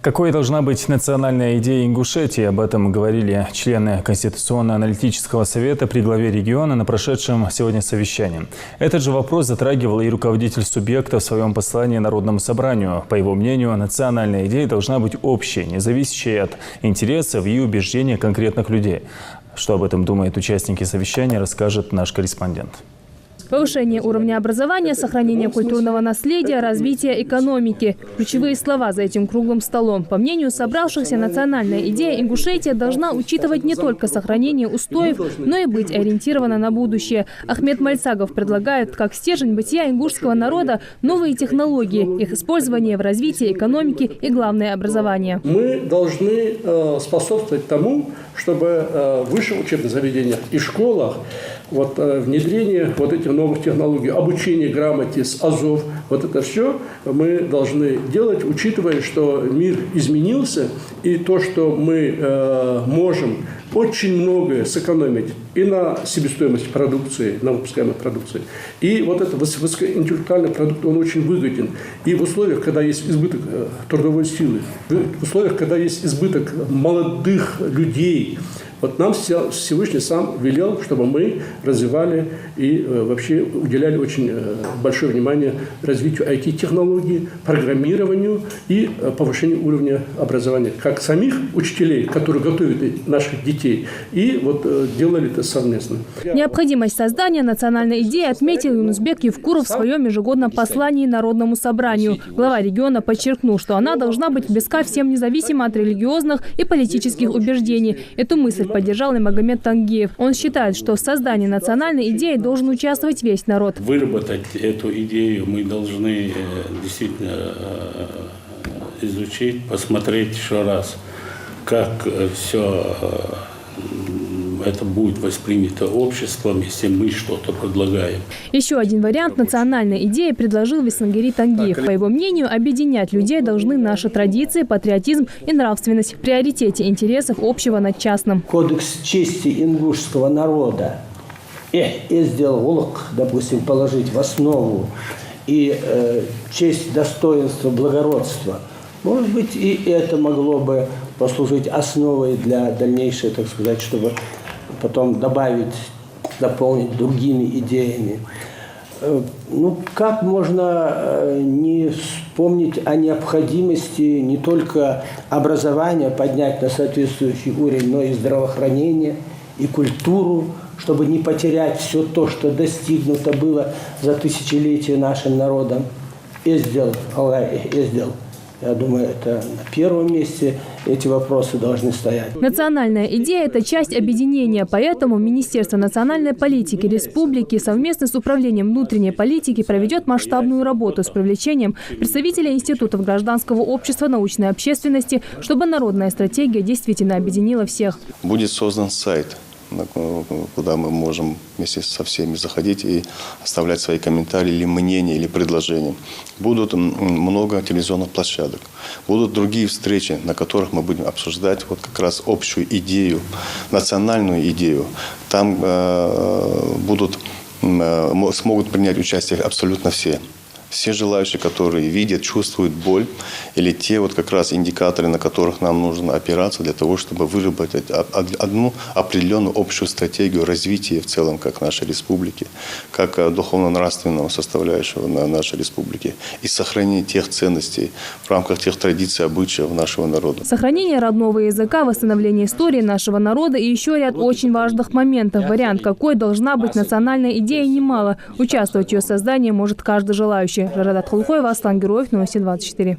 Какой должна быть национальная идея Ингушетии? Об этом говорили члены Конституционно-аналитического совета при главе региона на прошедшем сегодня совещании. Этот же вопрос затрагивал и руководитель субъекта в своем послании Народному собранию. По его мнению, национальная идея должна быть общей, не зависящей от интересов и убеждений конкретных людей. Что об этом думают участники совещания, расскажет наш корреспондент. Повышение уровня образования, сохранение культурного наследия, развитие экономики. Ключевые слова за этим круглым столом. По мнению собравшихся, национальная идея Ингушетии должна учитывать не только сохранение устоев, но и быть ориентирована на будущее. Ахмед Мальцагов предлагает, как стержень бытия ингушского народа, новые технологии, их использование в развитии экономики и, главное, образование. Мы должны способствовать тому, чтобы в высших учебных заведениях и школах внедрение этих новых технологий, обучение грамоте с азов, это все мы должны делать, учитывая, что мир изменился, и то, что мы можем очень многое сэкономить и на себестоимости продукции, на выпускаемой продукции. И этот высокоинтеллектуальный продукт, он очень выгоден. И в условиях, когда есть избыток трудовой силы, в условиях, когда есть избыток молодых людей, нам Всевышний сам велел, чтобы мы развивали и вообще уделяли очень большое внимание развитию IT-технологий, программированию и повышению уровня образования. Как самих учителей, которые готовят наших детей, и делали это совместно. Необходимость создания национальной идеи отметил Юнусбек Евкуров в своем ежегодном послании Народному собранию. Глава региона подчеркнул, что она должна быть близка всем независимо от религиозных и политических убеждений. Эту мысль поддержал и Магомед Тангиев. Он считает, что в создании национальной идеи должен участвовать весь народ. Выработать эту идею мы должны действительно изучить, посмотреть еще раз, как все это будет воспринято обществом, если мы что-то предлагаем. Еще один вариант национальной идеи предложил Веснагири Тангиев. По его мнению, объединять людей должны наши традиции, патриотизм и нравственность в приоритете интересов общего над частным. Кодекс чести ингушского народа допустим, положить в основу и честь, достоинство, благородство. Может быть, и это могло бы послужить основой для дальнейшей, так сказать, чтобы потом дополнить другими идеями. Как можно не вспомнить о необходимости не только образования поднять на соответствующий уровень, но и здравоохранения, и культуру, чтобы не потерять все то, что достигнуто было за тысячелетия нашим народом. Аллах сделал. Я думаю, это на первом месте эти вопросы должны стоять. Национальная идея – это часть объединения, поэтому Министерство национальной политики республики совместно с Управлением внутренней политики проведет масштабную работу с привлечением представителей институтов гражданского общества, научной общественности, чтобы народная стратегия действительно объединила всех. Будет создан сайт, куда мы можем вместе со всеми заходить и оставлять свои комментарии или мнения, или предложения. Будут много телевизионных площадок. Будут другие встречи, на которых мы будем обсуждать как раз общую идею, национальную идею. Там смогут принять участие абсолютно все. Все желающие, которые видят, чувствуют боль, или те как раз индикаторы, на которых нам нужно опираться для того, чтобы выработать одну определенную общую стратегию развития в целом как нашей республики, как духовно-нравственного составляющего нашей республики и сохранение тех ценностей в рамках тех традиций, обычаев нашего народа. Сохранение родного языка, восстановление истории нашего народа и еще ряд очень важных моментов. Вариант, какой должна быть национальная идея, немало. Участвовать в ее создании может каждый желающий. Жарадат Хулхоева, Аслан Героев, Новости 24.